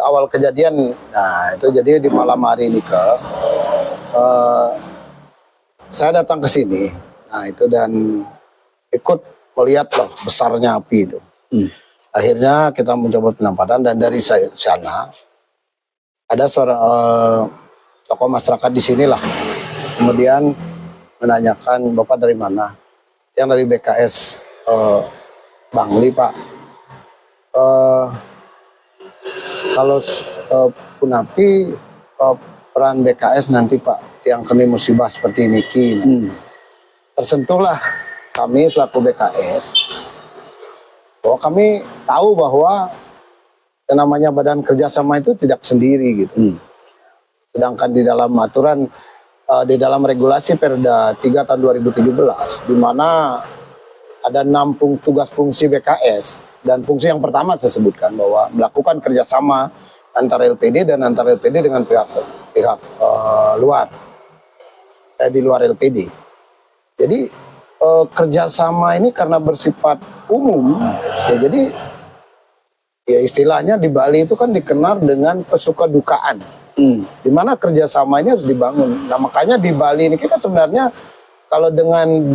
awal kejadian, nah itu jadi di malam hari ini saya datang ke sini, nah itu dan ikut melihat loh besarnya api itu. Akhirnya kita mencoba penampakan dan dari sana ada seorang tokoh masyarakat di sinilah, kemudian menanyakan Bapak dari mana? Yang dari BKS Bangli Pak. Kalau Punapi peran BKS nanti Pak yang kena musibah seperti ini tersentuhlah kami selaku BKS bahwa kami tahu bahwa yang namanya badan kerjasama itu tidak sendiri gitu. Sedangkan di dalam aturan di dalam regulasi Perda 3 tahun 2017 di mana ada 6 tugas fungsi BKS dan fungsi yang pertama saya sebutkan bahwa melakukan kerjasama antara LPD dan antara LPD dengan pihak luar di luar LPD. Jadi kerjasama ini karena bersifat umum ya, jadi ya istilahnya di Bali itu kan dikenal dengan pesuka dukaan. Di mana kerjasama ini harus dibangun. Nah makanya di Bali ini kan sebenarnya kalau dengan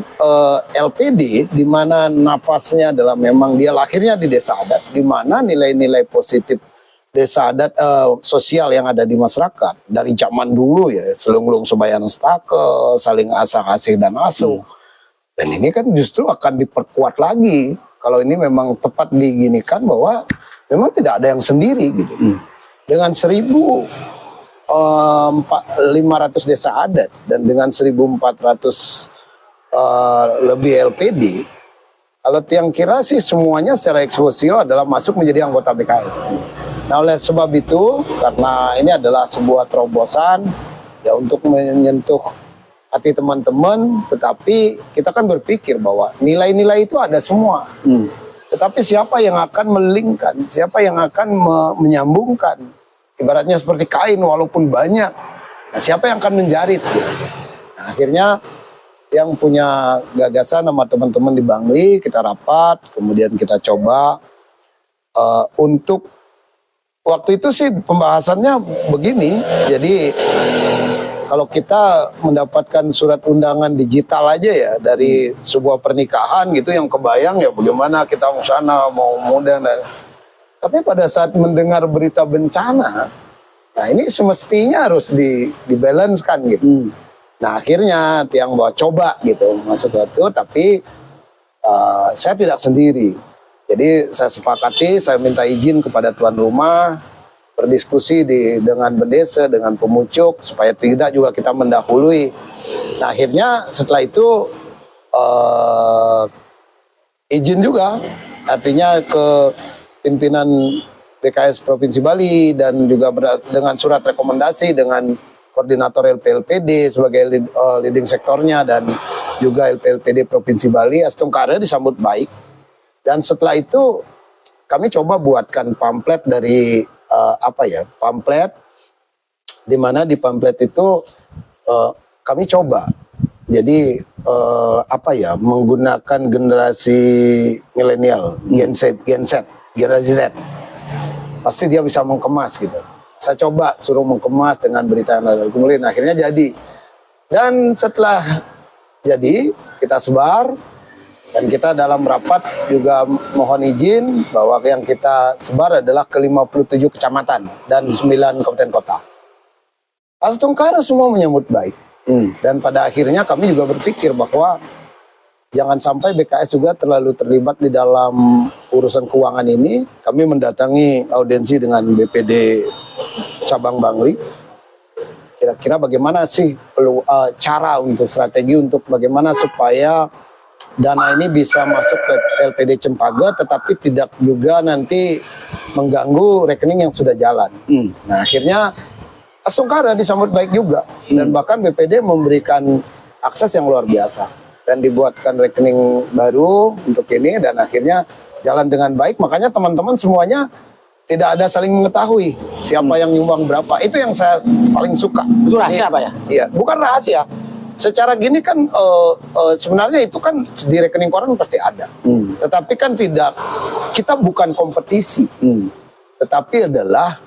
LPD, di mana nafasnya adalah memang dia lahirnya di desa adat, di mana nilai-nilai positif desa adat sosial yang ada di masyarakat dari zaman dulu ya, selunglung sebayan stake, saling asah kasih dan asuh. Dan ini kan justru akan diperkuat lagi kalau ini memang tepat diginikan bahwa memang tidak ada yang sendiri gitu. Dengan 1.500 desa adat dan dengan 1.400 lebih LPD, kalau tiang kira sih semuanya secara eksposio adalah masuk menjadi anggota BKS. Nah oleh sebab itu, karena ini adalah sebuah terobosan ya untuk menyentuh hati teman-teman, tetapi kita kan berpikir bahwa nilai-nilai itu ada semua. Tetapi siapa yang akan melingkan, siapa yang akan menyambungkan? Ibaratnya seperti kain walaupun banyak, nah, siapa yang akan menjarit? Gitu. Nah, akhirnya yang punya gagasan sama teman-teman di Bangli, kita rapat, kemudian kita coba untuk waktu itu sih pembahasannya begini, jadi kalau kita mendapatkan surat undangan digital aja ya dari sebuah pernikahan gitu yang kebayang ya bagaimana kita mau sana, mau muda. Tapi pada saat mendengar berita bencana, nah ini semestinya harus dibalancekan gitu. Nah akhirnya tiang bawa coba gitu masuk ke itu, tapi saya tidak sendiri. Jadi saya sepakati, saya minta izin kepada tuan rumah, berdiskusi dengan bendesa, dengan pemucuk, supaya tidak juga kita mendahului. Nah akhirnya setelah itu izin juga, artinya ke pimpinan BKS Provinsi Bali dan juga dengan surat rekomendasi dengan koordinator LPLPD sebagai leading sektornya dan juga LPLPD Provinsi Bali, Astungkara disambut baik. Dan setelah itu kami coba buatkan pamflet dari pamflet di mana di pamflet itu kami coba jadi menggunakan generasi milenial, Gen Z, generasi Z. Pasti dia bisa mengemas gitu. Saya coba suruh mengemas dengan berita yang ada. Kemudian akhirnya jadi. Dan setelah jadi, kita sebar. Dan kita dalam rapat juga mohon izin bahwa yang kita sebar adalah ke 57 kecamatan dan 9 kabupaten kota. Astungkara semua menyambut baik. Dan pada akhirnya kami juga berpikir bahwa jangan sampai BKS juga terlalu terlibat di dalam urusan keuangan ini. Kami mendatangi audiensi dengan BPD cabang Bangli. Kira-kira bagaimana sih cara untuk strategi untuk bagaimana supaya dana ini bisa masuk ke LPD Cempaka tetapi tidak juga nanti mengganggu rekening yang sudah jalan. Nah akhirnya Astungkara disambut baik juga dan bahkan BPD memberikan akses yang luar biasa. Dan dibuatkan rekening baru untuk ini dan akhirnya jalan dengan baik. Makanya teman-teman semuanya tidak ada saling mengetahui siapa yang nyumbang berapa. Itu yang saya paling suka. Itu rahasia Pak ya? Iya, bukan rahasia. Secara gini kan sebenarnya itu kan di rekening koran pasti ada. Tetapi kan tidak, kita bukan kompetisi. Tetapi adalah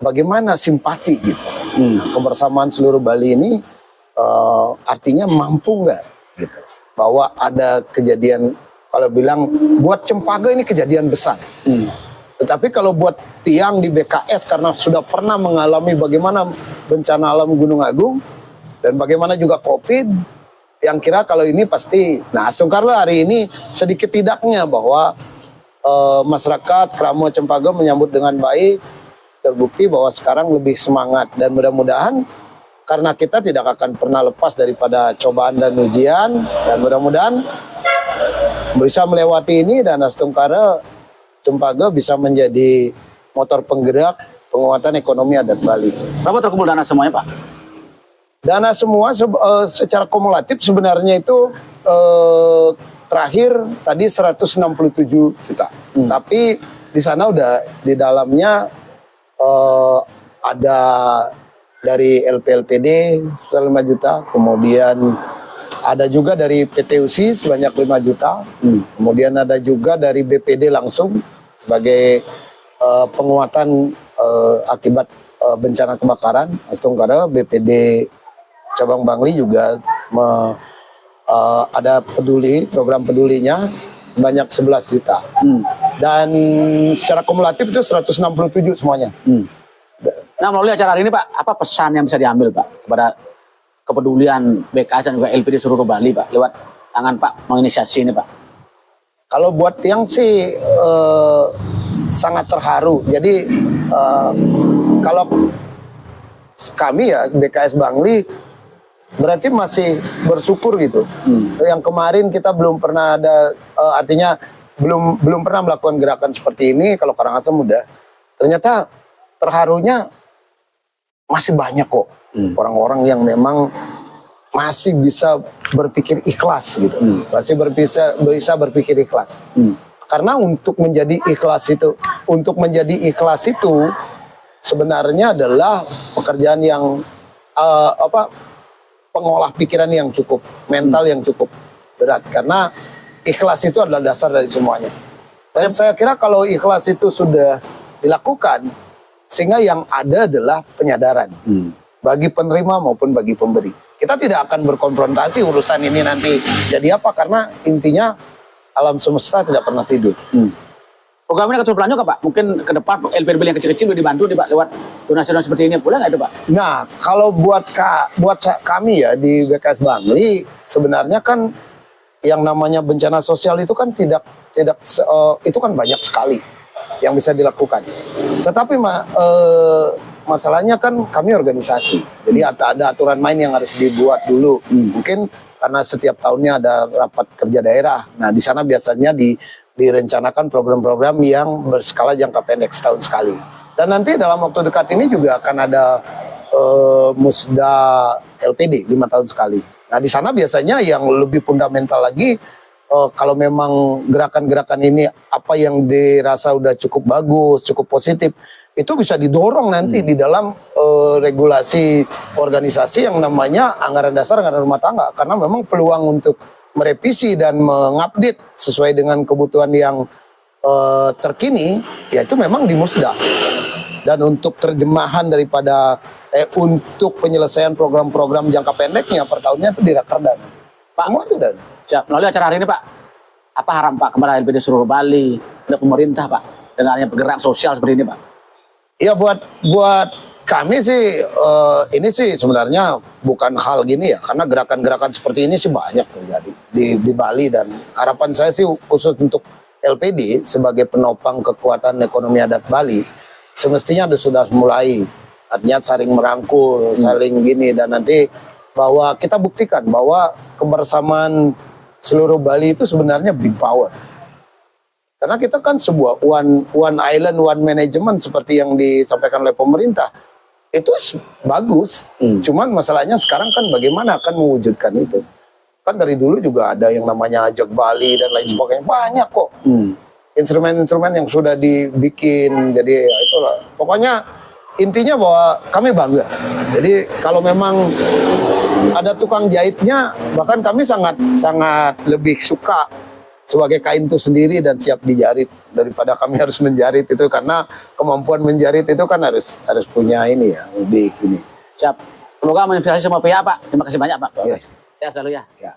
bagaimana simpati gitu. Kebersamaan seluruh Bali ini artinya mampu nggak gitu, bahwa ada kejadian, kalau bilang buat Cempaka ini kejadian besar. Tetapi kalau buat tiang di BKS karena sudah pernah mengalami bagaimana bencana alam Gunung Agung dan bagaimana juga COVID, yang kira kalau ini pasti, nah Astung Carlo hari ini sedikit tidaknya bahwa masyarakat Kramo Cempaka menyambut dengan baik, terbukti bahwa sekarang lebih semangat, dan mudah-mudahan karena kita tidak akan pernah lepas daripada cobaan dan ujian, dan mudah-mudahan bisa melewati ini dan Astung Carlo Cempaka bisa menjadi motor penggerak penguatan ekonomi adat Bali. Berapa terkumpul dana semuanya, Pak? Dana semua secara kumulatif sebenarnya itu terakhir tadi 167 juta. Tapi di sana udah di dalamnya ada dari LPLPD 5 juta, kemudian ada juga dari PTUC sebanyak 5 juta, kemudian ada juga dari BPD langsung sebagai penguatan akibat bencana kebakaran Astung Carlo. BPD cabang Bangli juga ada peduli, program pedulinya sebanyak 11 juta. Dan secara kumulatif itu 167 semuanya. Nah, melalui acara hari ini, Pak, apa pesan yang bisa diambil, Pak, kepada kepedulian BKS dan juga LPD seluruh Bali, Pak, lewat tangan Pak menginisiasi ini, Pak? Kalau buat yang sih sangat terharu. Jadi kalau kami ya BKS Bangli berarti masih bersyukur gitu. Yang kemarin kita belum pernah ada, artinya belum pernah melakukan gerakan seperti ini. Kalau Karangasem udah, ternyata terharunya masih banyak kok orang-orang yang memang masih bisa berpikir ikhlas gitu, masih bisa berpikir ikhlas. Karena untuk menjadi ikhlas itu sebenarnya adalah pekerjaan yang pengolah pikiran yang cukup, mental yang cukup berat. Karena ikhlas itu adalah dasar dari semuanya. Dan saya kira kalau ikhlas itu sudah dilakukan, sehingga yang ada adalah penyadaran bagi penerima maupun bagi pemberi. Kita tidak akan berkonfrontasi urusan ini nanti jadi apa, karena intinya alam semesta tidak pernah tidur. Program ini akan terus berlanjut, Pak? Mungkin ke depan LPDB yang kecil-kecil lebih dibantu nih, Pak, lewat donasi-donasi seperti ini, boleh nggak itu, Pak? Nah, kalau buat kami ya di BKS Bangli, sebenarnya kan yang namanya bencana sosial itu kan tidak itu kan banyak sekali yang bisa dilakukan. Tetapi masalahnya kan kami organisasi, jadi ada aturan main yang harus dibuat dulu. Mungkin karena setiap tahunnya ada rapat kerja daerah. Nah, di sana biasanya direncanakan program-program yang berskala jangka pendek setahun sekali. Dan nanti dalam waktu dekat ini juga akan ada musda LPD 5 tahun sekali. Nah, di sana biasanya yang lebih fundamental lagi, kalau memang gerakan-gerakan ini apa yang dirasa udah cukup bagus, cukup positif, itu bisa didorong nanti di dalam regulasi organisasi yang namanya anggaran dasar, anggaran rumah tangga. Karena memang peluang untuk merevisi dan mengupdate sesuai dengan kebutuhan yang terkini, yaitu memang di musda. Dan untuk terjemahan daripada untuk penyelesaian program-program jangka pendeknya per tahunnya itu di Rakerda. Pak, semua itu dan siap. Melalui acara hari ini, Pak, apa harapan Pak kepada LPD seluruh Bali, kepada pemerintah, Pak, dengan adanya pergerakan sosial seperti ini, Pak? Ya, buat kami sih ini sih sebenarnya bukan hal gini ya, karena gerakan-gerakan seperti ini sih banyak terjadi di Bali, dan harapan saya sih khusus untuk LPD sebagai penopang kekuatan ekonomi adat Bali semestinya sudah mulai, artinya saling merangkul, saling gini, dan nanti bahwa kita buktikan bahwa kebersamaan seluruh Bali itu sebenarnya big power. Karena kita kan sebuah one island, one management seperti yang disampaikan oleh pemerintah. Itu bagus. Cuman masalahnya sekarang kan bagaimana akan mewujudkan itu. Kan dari dulu juga ada yang namanya Ajak Bali dan lain sebagainya. Banyak kok. Instrumen-instrumen yang sudah dibikin. Jadi ya itulah. Pokoknya intinya bahwa kami bangga. Jadi kalau memang ada tukang jahitnya, bahkan kami sangat lebih suka sebagai kain itu sendiri dan siap dijarit daripada kami harus menjarit itu, karena kemampuan menjarit itu kan harus punya ini ya, lebih ini. Siap. Semoga menginspirasi semua pihak, Pak. Terima kasih banyak, Pak. Iya. Sehat selalu ya. Ya.